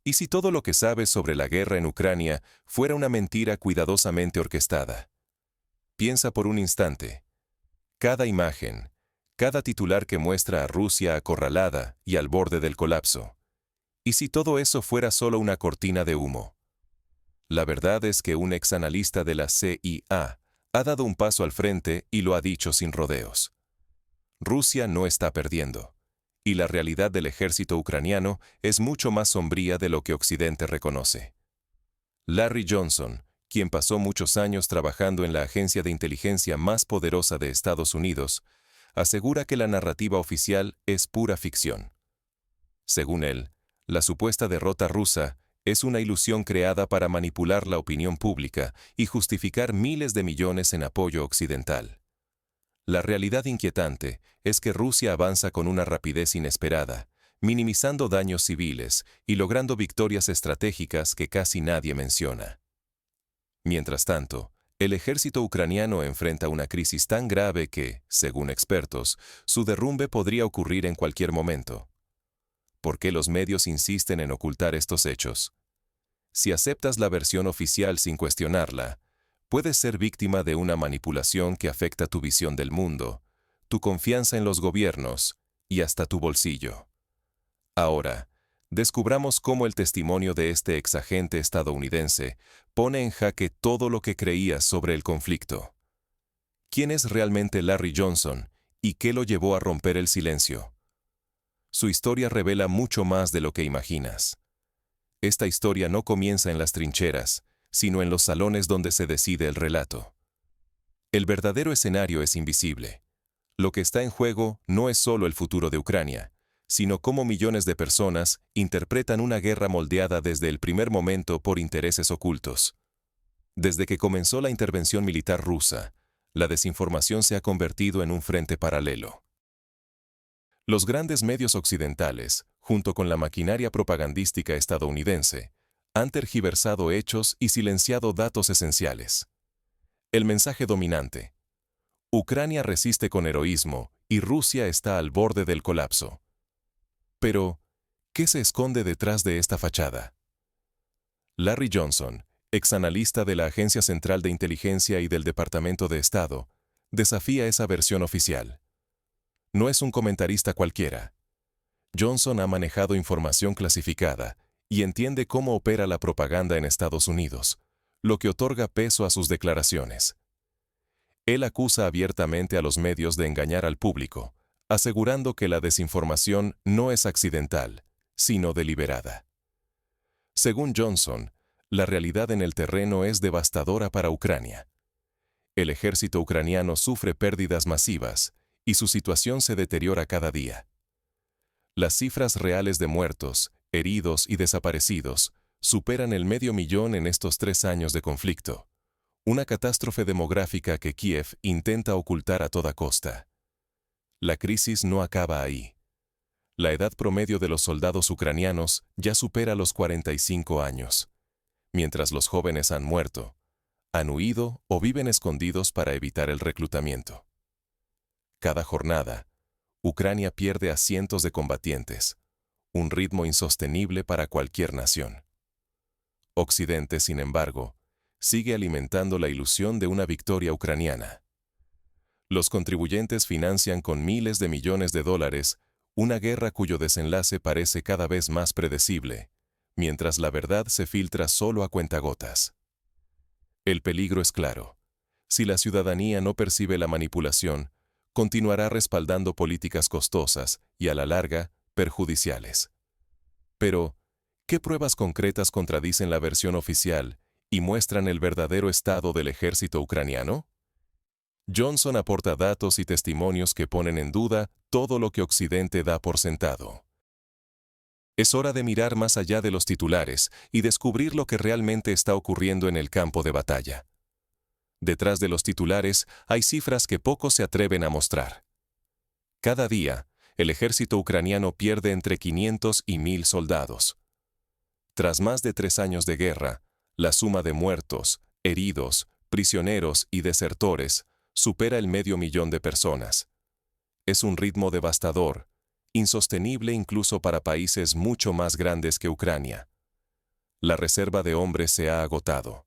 ¿Y si todo lo que sabes sobre la guerra en Ucrania fuera una mentira cuidadosamente orquestada? Piensa por un instante. Cada imagen, cada titular que muestra a Rusia acorralada y al borde del colapso. ¿Y si todo eso fuera solo una cortina de humo? La verdad es que un exanalista de la CIA ha dado un paso al frente y lo ha dicho sin rodeos. Rusia no está perdiendo, y la realidad del ejército ucraniano es mucho más sombría de lo que Occidente reconoce. Larry Johnson, quien pasó muchos años trabajando en la agencia de inteligencia más poderosa de Estados Unidos, asegura que la narrativa oficial es pura ficción. Según él, la supuesta derrota rusa es una ilusión creada para manipular la opinión pública y justificar miles de millones en apoyo occidental. La realidad inquietante es que Rusia avanza con una rapidez inesperada, minimizando daños civiles y logrando victorias estratégicas que casi nadie menciona. Mientras tanto, el ejército ucraniano enfrenta una crisis tan grave que, según expertos, su derrumbe podría ocurrir en cualquier momento. ¿Por qué los medios insisten en ocultar estos hechos? Si aceptas la versión oficial sin cuestionarla, puedes ser víctima de una manipulación que afecta tu visión del mundo, tu confianza en los gobiernos y hasta tu bolsillo. Ahora, descubramos cómo el testimonio de este exagente estadounidense pone en jaque todo lo que creías sobre el conflicto. ¿Quién es realmente Larry Johnson y qué lo llevó a romper el silencio? Su historia revela mucho más de lo que imaginas. Esta historia no comienza en las trincheras, sino en los salones donde se decide el relato. El verdadero escenario es invisible. Lo que está en juego no es solo el futuro de Ucrania, sino cómo millones de personas interpretan una guerra moldeada desde el primer momento por intereses ocultos. Desde que comenzó la intervención militar rusa, la desinformación se ha convertido en un frente paralelo. Los grandes medios occidentales, junto con la maquinaria propagandística estadounidense, han tergiversado hechos y silenciado datos esenciales. El mensaje dominante: Ucrania resiste con heroísmo y Rusia está al borde del colapso. Pero, ¿qué se esconde detrás de esta fachada? Larry Johnson, exanalista de la Agencia Central de Inteligencia y del Departamento de Estado, desafía esa versión oficial. No es un comentarista cualquiera. Johnson ha manejado información clasificada y entiende cómo opera la propaganda en Estados Unidos, lo que otorga peso a sus declaraciones. Él acusa abiertamente a los medios de engañar al público, asegurando que la desinformación no es accidental, sino deliberada. Según Johnson, la realidad en el terreno es devastadora para Ucrania. El ejército ucraniano sufre pérdidas masivas y su situación se deteriora cada día. Las cifras reales de muertos, heridos y desaparecidos superan el 500.000 en estos 3 años de conflicto, una catástrofe demográfica que Kiev intenta ocultar a toda costa. La crisis no acaba ahí. La edad promedio de los soldados ucranianos ya supera los 45 años, mientras los jóvenes han muerto, han huido o viven escondidos para evitar el reclutamiento. Cada jornada, Ucrania pierde a cientos de combatientes, un ritmo insostenible para cualquier nación. Occidente, sin embargo, sigue alimentando la ilusión de una victoria ucraniana. Los contribuyentes financian con miles de millones de dólares una guerra cuyo desenlace parece cada vez más predecible, mientras la verdad se filtra solo a cuentagotas. El peligro es claro. Si la ciudadanía no percibe la manipulación, continuará respaldando políticas costosas y, a la larga, perjudiciales. Pero, ¿qué pruebas concretas contradicen la versión oficial y muestran el verdadero estado del ejército ucraniano? Johnson aporta datos y testimonios que ponen en duda todo lo que Occidente da por sentado. Es hora de mirar más allá de los titulares y descubrir lo que realmente está ocurriendo en el campo de batalla. Detrás de los titulares hay cifras que pocos se atreven a mostrar. Cada día, el ejército ucraniano pierde entre 500 y 1,000 soldados. Tras más de 3 años de guerra, la suma de muertos, heridos, prisioneros y desertores supera el 500,000 de personas. Es un ritmo devastador, insostenible incluso para países mucho más grandes que Ucrania. La reserva de hombres se ha agotado.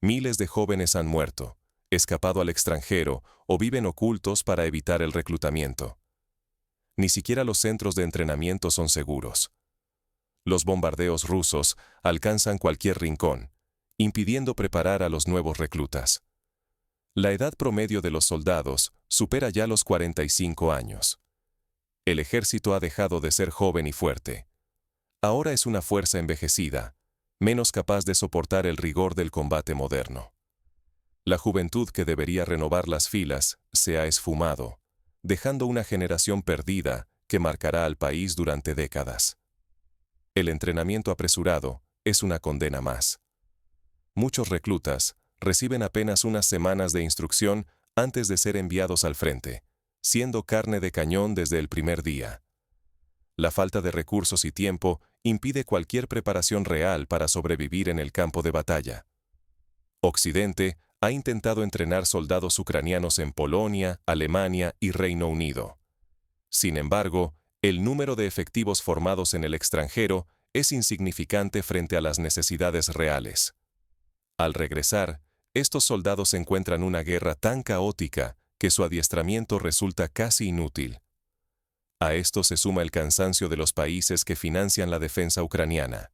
Miles de jóvenes han muerto, escapado al extranjero o viven ocultos para evitar el reclutamiento. Ni siquiera los centros de entrenamiento son seguros. Los bombardeos rusos alcanzan cualquier rincón, impidiendo preparar a los nuevos reclutas. La edad promedio de los soldados supera ya los 45 años. El ejército ha dejado de ser joven y fuerte. Ahora es una fuerza envejecida, menos capaz de soportar el rigor del combate moderno. La juventud que debería renovar las filas se ha esfumado, dejando una generación perdida que marcará al país durante décadas. El entrenamiento apresurado es una condena más. Muchos reclutas reciben apenas unas semanas de instrucción antes de ser enviados al frente, siendo carne de cañón desde el primer día. La falta de recursos y tiempo impide cualquier preparación real para sobrevivir en el campo de batalla. Occidente ha intentado entrenar soldados ucranianos en Polonia, Alemania y Reino Unido. Sin embargo, el número de efectivos formados en el extranjero es insignificante frente a las necesidades reales. Al regresar, estos soldados encuentran una guerra tan caótica que su adiestramiento resulta casi inútil. A esto se suma el cansancio de los países que financian la defensa ucraniana.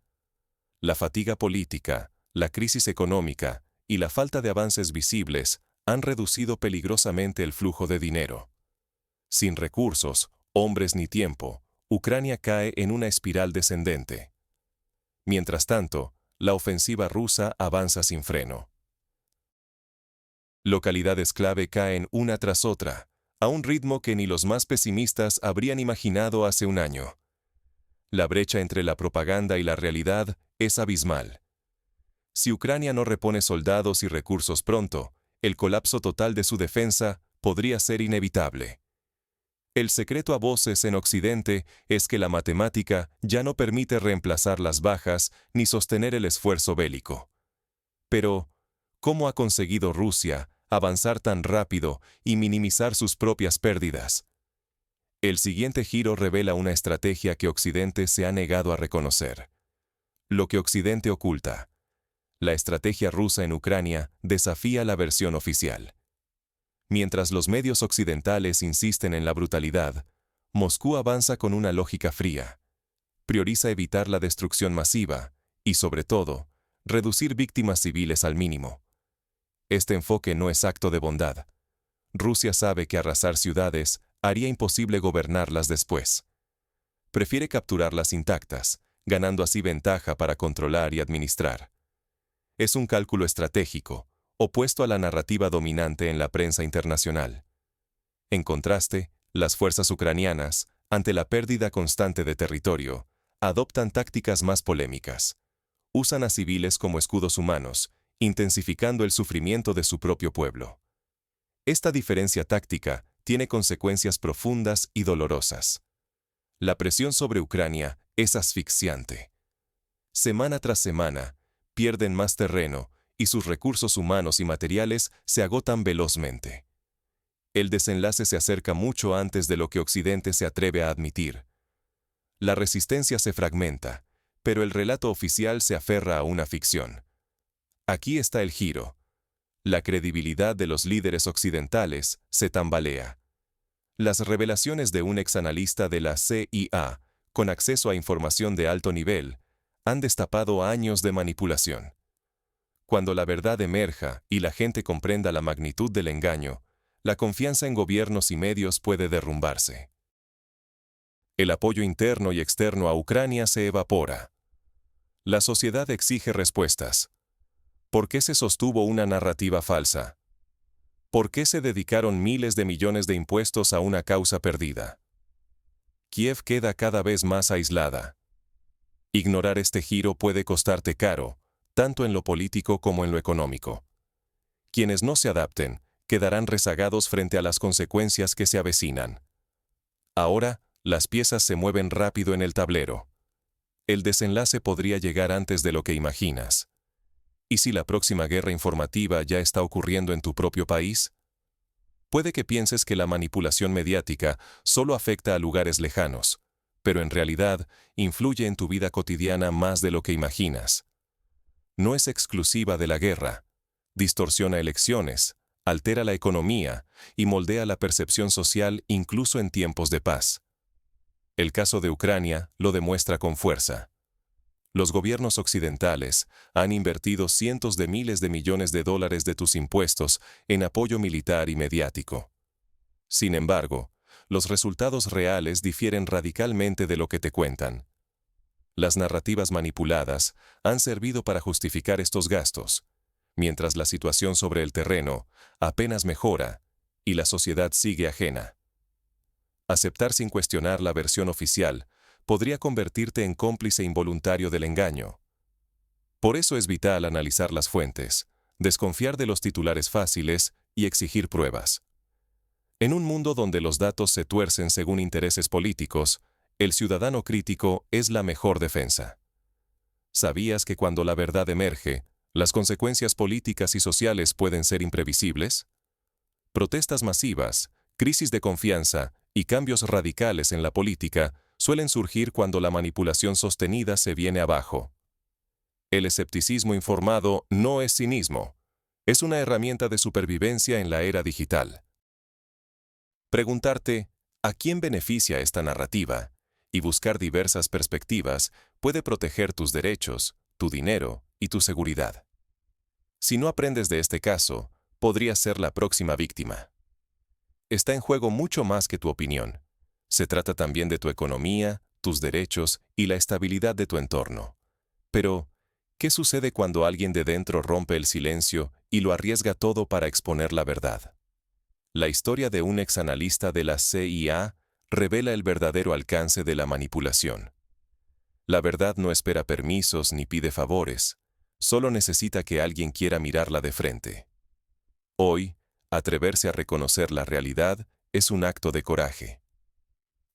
La fatiga política, la crisis económica y la falta de avances visibles han reducido peligrosamente el flujo de dinero. Sin recursos, hombres ni tiempo, Ucrania cae en una espiral descendente. Mientras tanto, la ofensiva rusa avanza sin freno. Localidades clave caen una tras otra, a un ritmo que ni los más pesimistas habrían imaginado hace un año. La brecha entre la propaganda y la realidad es abismal. Si Ucrania no repone soldados y recursos pronto, el colapso total de su defensa podría ser inevitable. El secreto a voces en Occidente es que la matemática ya no permite reemplazar las bajas ni sostener el esfuerzo bélico. Pero, ¿cómo ha conseguido Rusia avanzar tan rápido y minimizar sus propias pérdidas? El siguiente giro revela una estrategia que Occidente se ha negado a reconocer. Lo que Occidente oculta. La estrategia rusa en Ucrania desafía la versión oficial. Mientras los medios occidentales insisten en la brutalidad, Moscú avanza con una lógica fría. Prioriza evitar la destrucción masiva y, sobre todo, reducir víctimas civiles al mínimo. Este enfoque no es acto de bondad. Rusia sabe que arrasar ciudades haría imposible gobernarlas después. Prefiere capturarlas intactas, ganando así ventaja para controlar y administrar. Es un cálculo estratégico, opuesto a la narrativa dominante en la prensa internacional. En contraste, las fuerzas ucranianas, ante la pérdida constante de territorio, adoptan tácticas más polémicas. Usan a civiles como escudos humanos, intensificando el sufrimiento de su propio pueblo. Esta diferencia táctica tiene consecuencias profundas y dolorosas. La presión sobre Ucrania es asfixiante. Semana tras semana, pierden más terreno y sus recursos humanos y materiales se agotan velozmente. El desenlace se acerca mucho antes de lo que Occidente se atreve a admitir. La resistencia se fragmenta, pero el relato oficial se aferra a una ficción. Aquí está el giro. La credibilidad de los líderes occidentales se tambalea. Las revelaciones de un exanalista de la CIA, con acceso a información de alto nivel, han destapado años de manipulación. Cuando la verdad emerja y la gente comprenda la magnitud del engaño, la confianza en gobiernos y medios puede derrumbarse. El apoyo interno y externo a Ucrania se evapora. La sociedad exige respuestas. ¿Por qué se sostuvo una narrativa falsa? ¿Por qué se dedicaron miles de millones de impuestos a una causa perdida? Kiev queda cada vez más aislada. Ignorar este giro puede costarte caro, tanto en lo político como en lo económico. Quienes no se adapten, quedarán rezagados frente a las consecuencias que se avecinan. Ahora, las piezas se mueven rápido en el tablero. El desenlace podría llegar antes de lo que imaginas. ¿Y si la próxima guerra informativa ya está ocurriendo en tu propio país? Puede que pienses que la manipulación mediática solo afecta a lugares lejanos, pero en realidad influye en tu vida cotidiana más de lo que imaginas. No es exclusiva de la guerra. Distorsiona elecciones, altera la economía y moldea la percepción social incluso en tiempos de paz. El caso de Ucrania lo demuestra con fuerza. Los gobiernos occidentales han invertido cientos de miles de millones de dólares de tus impuestos en apoyo militar y mediático. Sin embargo, los resultados reales difieren radicalmente de lo que te cuentan. Las narrativas manipuladas han servido para justificar estos gastos, mientras la situación sobre el terreno apenas mejora y la sociedad sigue ajena. Aceptar sin cuestionar la versión oficial podría convertirte en cómplice involuntario del engaño. Por eso es vital analizar las fuentes, desconfiar de los titulares fáciles y exigir pruebas. En un mundo donde los datos se tuercen según intereses políticos, el ciudadano crítico es la mejor defensa. ¿Sabías que cuando la verdad emerge, las consecuencias políticas y sociales pueden ser imprevisibles? Protestas masivas, crisis de confianza y cambios radicales en la política suelen surgir cuando la manipulación sostenida se viene abajo. El escepticismo informado no es cinismo, es una herramienta de supervivencia en la era digital. Preguntarte, ¿a quién beneficia esta narrativa? Y buscar diversas perspectivas puede proteger tus derechos, tu dinero y tu seguridad. Si no aprendes de este caso, podrías ser la próxima víctima. Está en juego mucho más que tu opinión. Se trata también de tu economía, tus derechos y la estabilidad de tu entorno. Pero, ¿qué sucede cuando alguien de dentro rompe el silencio y lo arriesga todo para exponer la verdad? La historia de un exanalista de la CIA revela el verdadero alcance de la manipulación. La verdad no espera permisos ni pide favores, solo necesita que alguien quiera mirarla de frente. Hoy, atreverse a reconocer la realidad es un acto de coraje.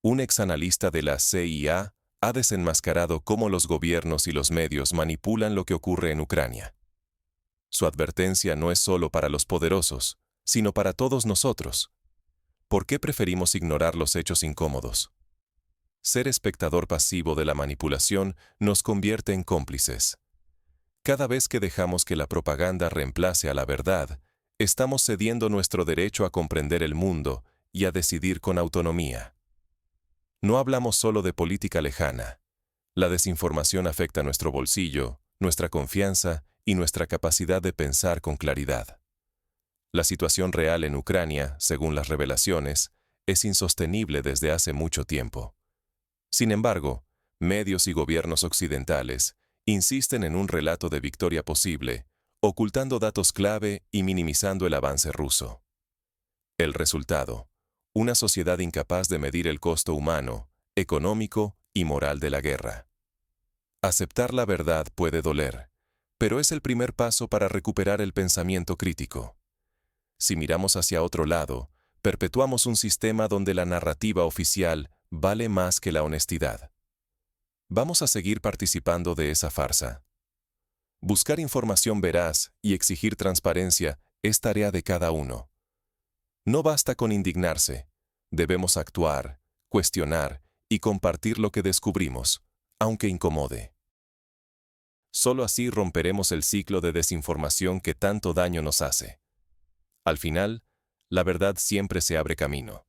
Un exanalista de la CIA ha desenmascarado cómo los gobiernos y los medios manipulan lo que ocurre en Ucrania. Su advertencia no es solo para los poderosos, sino para todos nosotros. ¿Por qué preferimos ignorar los hechos incómodos? Ser espectador pasivo de la manipulación nos convierte en cómplices. Cada vez que dejamos que la propaganda reemplace a la verdad, estamos cediendo nuestro derecho a comprender el mundo y a decidir con autonomía. No hablamos solo de política lejana. La desinformación afecta nuestro bolsillo, nuestra confianza y nuestra capacidad de pensar con claridad. La situación real en Ucrania, según las revelaciones, es insostenible desde hace mucho tiempo. Sin embargo, medios y gobiernos occidentales insisten en un relato de victoria posible, ocultando datos clave y minimizando el avance ruso. El resultado: una sociedad incapaz de medir el costo humano, económico y moral de la guerra. Aceptar la verdad puede doler, pero es el primer paso para recuperar el pensamiento crítico. Si miramos hacia otro lado, perpetuamos un sistema donde la narrativa oficial vale más que la honestidad. ¿Vamos a seguir participando de esa farsa? Buscar información veraz y exigir transparencia es tarea de cada uno. No basta con indignarse, debemos actuar, cuestionar y compartir lo que descubrimos, aunque incomode. Solo así romperemos el ciclo de desinformación que tanto daño nos hace. Al final, la verdad siempre se abre camino.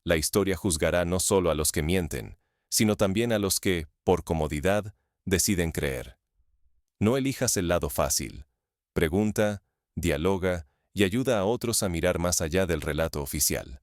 La historia juzgará no solo a los que mienten, sino también a los que, por comodidad, deciden creer. No elijas el lado fácil. Pregunta, dialoga y ayuda a otros a mirar más allá del relato oficial.